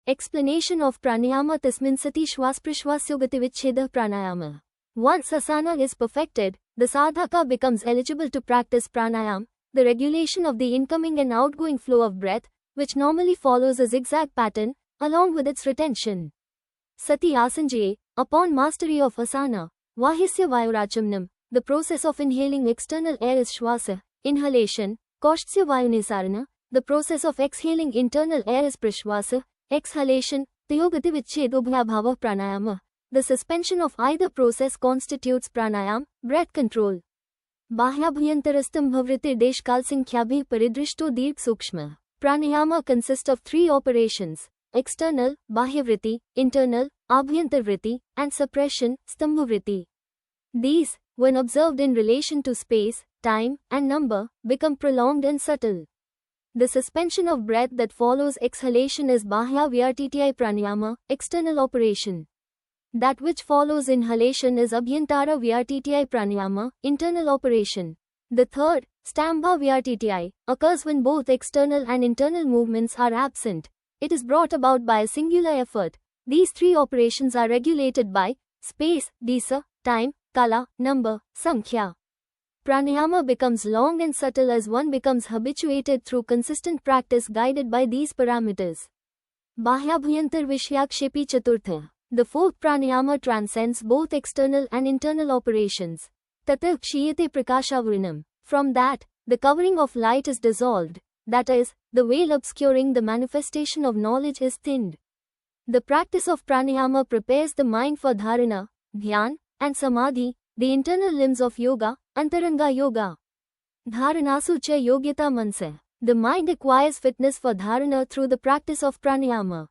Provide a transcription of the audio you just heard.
Explanation of pranayama tasmin sati shwas-prashwasyogativiccheda pranayama. Once asana is perfected, the sadhaka becomes eligible to practice pranayam, the regulation of the incoming and outgoing flow of breath, which normally follows a zigzag pattern, along with its retention. Sati asanjaye, upon mastery of asana, vahisya vayurachamnam, the process of inhaling external air is shwasa, inhalation, kaushtsya vayunisarana, the process of exhaling internal air is prashwasa, exhalation, tayogativicchedobhyabhava pranayama. The suspension of either process constitutes pranayam, breath control. Bahyabhyantarastam bhavrite deshkalsankhyaabhi paridrishto dirgh sukshma. Pranayama consists of three operations: external, bahyavriti, internal, abhyantarvriti, and suppression, stambhavriti. These, when observed in relation to space, time, and number, become prolonged and subtle. The suspension of breath that follows exhalation is bahya vyartiti pranayama, external operation. That which follows inhalation is abhyantara vyartiti pranayama, internal operation. The third, stambha vyartiti, occurs when both external and internal movements are absent. It is brought about by a singular effort. These three operations are regulated by space, desa, time, kala, number, sankhya. Pranayama becomes long and subtle as one becomes habituated through consistent practice guided by these parameters. Bahyabhyantar vishyakshepi chaturtha. The fourth pranayama transcends both external and internal operations. Tatah kshiyate prakashavrinam. From that, the covering of light is dissolved. That is, the veil obscuring the manifestation of knowledge is thinned. The practice of pranayama prepares the mind for dharana, dhyan, and samadhi, the internal limbs of yoga, antaranga yoga. Dharanasu cha yogyata mansa. The mind acquires fitness for dharana through the practice of pranayama.